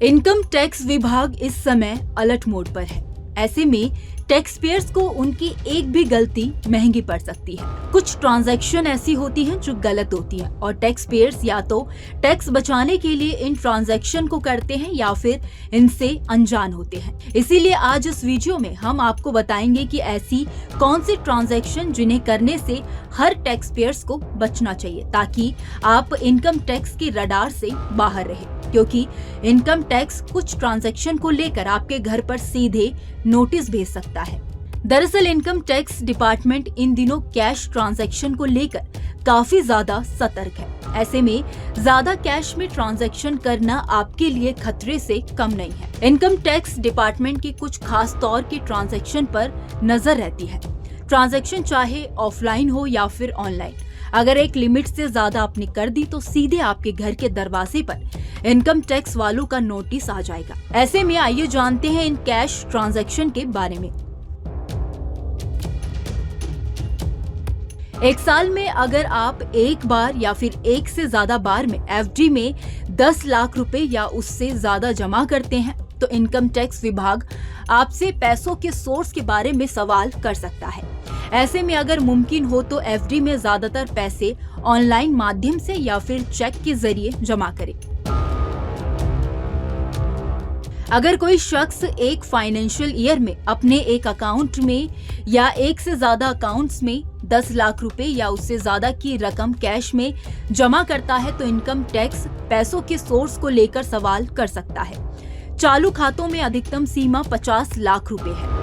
Income tax विभाग इस समय अलर्ट मोड पर है। ऐसे में टैक्स पेयर्स को उनकी एक भी गलती महंगी पड़ सकती है। कुछ ट्रांजैक्शन ऐसी होती हैं जो गलत होती हैं और टैक्स पेयर्स या तो टैक्स बचाने के लिए इन ट्रांजैक्शन को करते हैं या फिर इनसे अनजान होते हैं। इसीलिए आज इस वीडियो में हम आपको बताएंगे कि ऐसी कौन सी ट्रांजैक्शन जिन्हें करने से हर टैक्स पेयर्स को बचना चाहिए, ताकि आप इनकम टैक्स के रडार से बाहर रहे, क्योंकि इनकम टैक्स कुछ ट्रांजैक्शन को लेकर आपके घर पर सीधे नोटिस भेज सकता है। दरअसल इनकम टैक्स डिपार्टमेंट इन दिनों कैश ट्रांजैक्शन को लेकर काफी ज्यादा सतर्क है। ऐसे में ज्यादा कैश में ट्रांजैक्शन करना आपके लिए खतरे से कम नहीं है। इनकम टैक्स डिपार्टमेंट की कुछ खास तौर की ट्रांजैक्शन पर नजर रहती है। ट्रांजैक्शन चाहे ऑफलाइन हो या फिर ऑनलाइन, अगर एक लिमिट से ज्यादा आपने कर दी तो सीधे आपके घर के दरवाजे पर इनकम टैक्स वालों का नोटिस आ जाएगा। ऐसे में आइए जानते हैं इन कैश ट्रांजैक्शन के बारे में। एक साल में अगर आप एक बार या फिर एक से ज्यादा बार में एफडी में 10 लाख रुपए या उससे ज्यादा जमा करते हैं तो इनकम टैक्स विभाग आपसे पैसों के सोर्स के बारे में सवाल कर सकता है। ऐसे में अगर मुमकिन हो तो एफडी में ज्यादातर पैसे ऑनलाइन माध्यम से या फिर चेक के जरिए जमा करें। अगर कोई शख्स एक फाइनेंशियल ईयर में अपने एक अकाउंट में या एक से ज्यादा अकाउंट्स में 10 लाख रुपए या उससे ज्यादा की रकम कैश में जमा करता है तो इनकम टैक्स पैसों के सोर्स को लेकर सवाल कर सकता है। चालू खातों में अधिकतम सीमा 50 लाख रुपए है।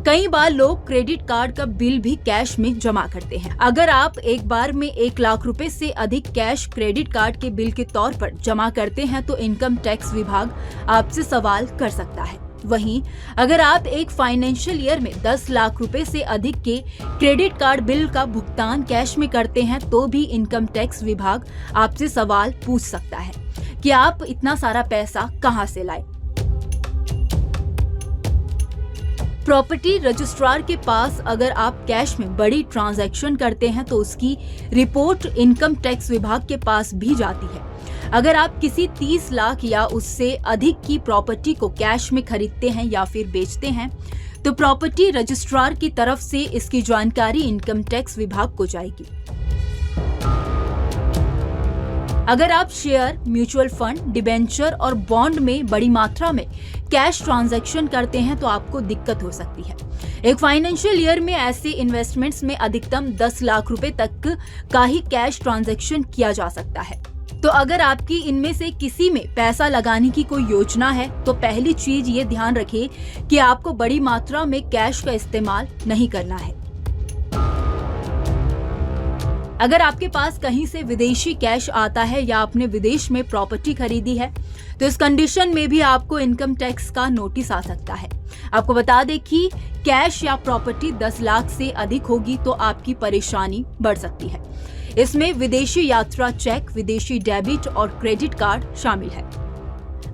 कई बार लोग क्रेडिट कार्ड का बिल भी कैश में जमा करते हैं। अगर आप एक बार में 1 लाख रुपए से अधिक कैश क्रेडिट कार्ड के बिल के तौर पर जमा करते हैं तो इनकम टैक्स विभाग आपसे सवाल कर सकता है। वहीं अगर आप एक फाइनेंशियल ईयर में 10 लाख रुपए से अधिक के क्रेडिट कार्ड बिल का भुगतान कैश में करते हैं तो भी इनकम टैक्स विभाग आपसे सवाल पूछ सकता है कि आप इतना सारा पैसा कहां से लाए। प्रॉपर्टी रजिस्ट्रार के पास अगर आप कैश में बड़ी ट्रांजैक्शन करते हैं तो उसकी रिपोर्ट इनकम टैक्स विभाग के पास भी जाती है। अगर आप किसी 30 लाख या उससे अधिक की प्रॉपर्टी को कैश में खरीदते हैं या फिर बेचते हैं तो प्रॉपर्टी रजिस्ट्रार की तरफ से इसकी जानकारी इनकम टैक्स विभाग को जाएगी। अगर आप शेयर, म्यूचुअल फंड, डिबेंचर और बॉन्ड में बड़ी मात्रा में कैश ट्रांजैक्शन करते हैं तो आपको दिक्कत हो सकती है। एक फाइनेंशियल ईयर में ऐसे इन्वेस्टमेंट्स में अधिकतम 10 लाख रुपए तक का ही कैश ट्रांजैक्शन किया जा सकता है। तो अगर आपकी इनमें से किसी में पैसा लगाने की कोई योजना है तो पहली चीज ये ध्यान रखें कि आपको बड़ी मात्रा में कैश का इस्तेमाल नहीं करना है। अगर आपके पास कहीं से विदेशी कैश आता है या आपने विदेश में प्रॉपर्टी खरीदी है तो इस कंडीशन में भी आपको इनकम टैक्स का नोटिस आ सकता है। आपको बता दें कि कैश या प्रॉपर्टी 10 लाख से अधिक होगी तो आपकी परेशानी बढ़ सकती है। इसमें विदेशी यात्रा चेक, विदेशी डेबिट और क्रेडिट कार्ड शामिल है।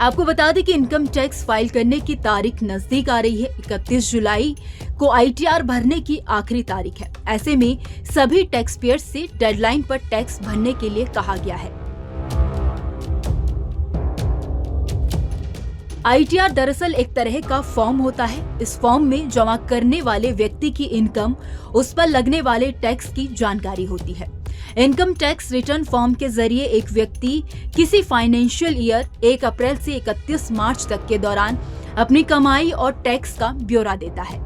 आपको बता दें कि इनकम टैक्स फाइल करने की तारीख नजदीक आ रही है। 31 जुलाई को आईटीआर भरने की आखिरी तारीख है। ऐसे में सभी टैक्स पेयर्स से डेडलाइन पर टैक्स भरने के लिए कहा गया है। आईटीआर दरअसल एक तरह का फॉर्म होता है। इस फॉर्म में जमा करने वाले व्यक्ति की इनकम, उस पर लगने वाले टैक्स की जानकारी होती है। इनकम टैक्स रिटर्न फॉर्म के जरिए एक व्यक्ति किसी फाइनेंशियल ईयर 1 अप्रैल से 31 मार्च तक के दौरान अपनी कमाई और टैक्स का ब्यौरा देता है।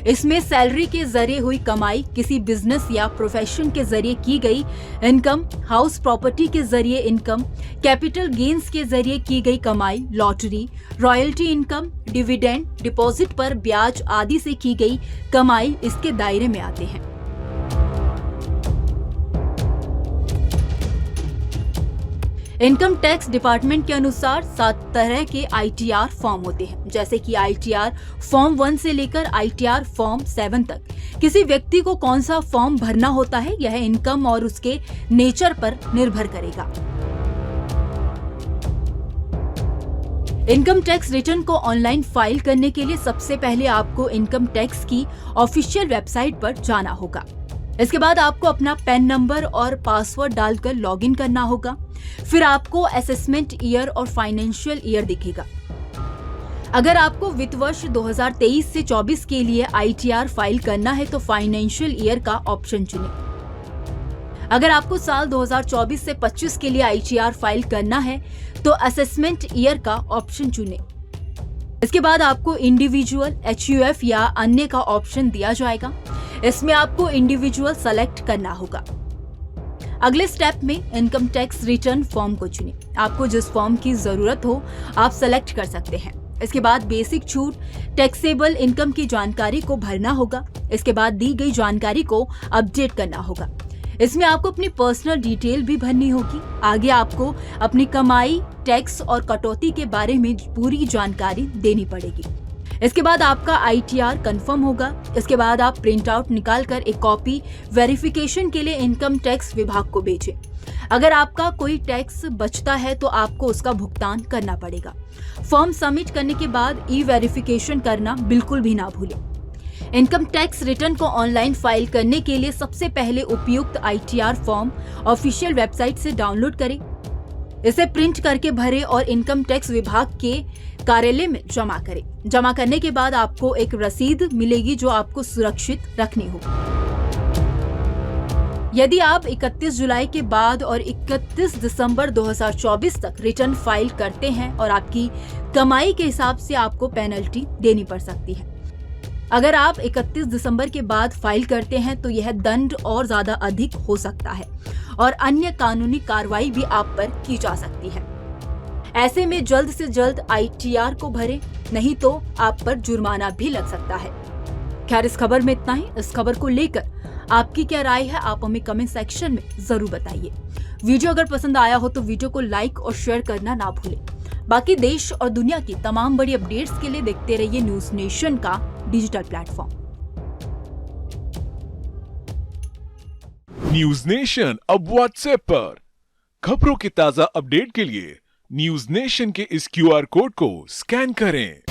इसमें सैलरी के जरिए हुई कमाई, किसी बिजनेस या प्रोफेशन के जरिए की गई इनकम, हाउस प्रॉपर्टी के जरिए इनकम, कैपिटल गेन्स के जरिए की गई कमाई, lottery, royalty income, dividend, deposit पर ब्याज आदि से की गई कमाई इसके दायरे में आते हैं। इनकम टैक्स डिपार्टमेंट के अनुसार 7 तरह के आईटीआर फॉर्म होते हैं, जैसे कि आईटीआर फॉर्म 1 से लेकर आईटीआर फॉर्म 7 तक। किसी व्यक्ति को कौन सा फॉर्म भरना होता है यह इनकम और उसके नेचर पर निर्भर करेगा। इनकम टैक्स रिटर्न को ऑनलाइन फाइल करने के लिए सबसे पहले आपको इनकम टैक्स की ऑफिशियल वेबसाइट पर जाना होगा। इसके बाद आपको अपना पैन नंबर और पासवर्ड डालकर लॉगिन करना होगा। फिर आपको असेसमेंट ईयर और फाइनेंशियल ईयर दिखेगा। अगर आपको वित्त वर्ष 2023 से 24 के लिए ITR फाइल करना है तो फाइनेंशियल ईयर का ऑप्शन चुनें। अगर आपको साल 2024 से 25 के लिए ITR फाइल करना है तो असेसमेंट ईयर का ऑप्शन चुनें। इसके बाद आपको इंडिविजुअल, HUF या अन्य का ऑप्शन दिया जाएगा। इसमें आपको इंडिविजुअल सेलेक्ट करना होगा। अगले स्टेप में इनकम टैक्स रिटर्न फॉर्म को चुनें। आपको जिस फॉर्म की जरूरत हो आप सेलेक्ट कर सकते हैं। इसके बाद बेसिक छूट, टैक्सेबल इनकम की जानकारी को भरना होगा। इसके बाद दी गई जानकारी को अपडेट करना होगा। इसमें आपको अपनी पर्सनल डिटेल भी भरनी होगी। आगे आपको अपनी कमाई, टैक्स और कटौती के बारे में पूरी जानकारी देनी पड़ेगी। इसके बाद आपका ITR कंफर्म होगा। इसके बाद आप प्रिंट आउट निकालकर एक कॉपी वेरिफिकेशन के लिए इनकम टैक्स विभाग को भेजें। अगर आपका कोई टैक्स बचता है तो आपको उसका भुगतान करना पड़ेगा। फॉर्म सबमिट करने के बाद ई-वेरिफिकेशन करना बिल्कुल भी ना भूलें। इनकम टैक्स रिटर्न को ऑनलाइन फाइल करने के लिए सबसे पहले उपयुक्त ITR फॉर्म ऑफिशियल वेबसाइट से डाउनलोड करें। इसे प्रिंट करके भरें और इनकम टैक्स विभाग के कार्यालय में जमा करें। जमा करने के बाद आपको एक रसीद मिलेगी जो आपको सुरक्षित रखनी होगी। यदि आप 31 जुलाई के बाद और 31 दिसंबर 2024 तक रिटर्न फाइल करते हैं और आपकी कमाई के हिसाब से आपको पेनल्टी देनी पड़ सकती है। अगर आप 31 दिसंबर के बाद फाइल करते हैं तो यह दंड और ज्यादा अधिक हो सकता है और अन्य कानूनी कार्रवाई भी आप पर की जा सकती है। ऐसे में जल्द से जल्द ITR को भरें, नहीं तो आप पर जुर्माना भी लग सकता है। खैर, इस खबर में इतना ही। इस खबर को लेकर आपकी क्या राय है आप हमें कमेंट सेक्शन में जरूर बताइए। वीडियो अगर पसंद आया हो तो वीडियो को लाइक और शेयर करना ना भूलें। बाकी देश और दुनिया की तमाम बड़ी अपडेट्स के लिए देखते रहिए न्यूज नेशन का डिजिटल प्लेटफॉर्म। न्यूज नेशन अब व्हाट्सएप पर खबरों की ताजा अपडेट के लिए न्यूज नेशन के इस QR कोड को स्कैन करें।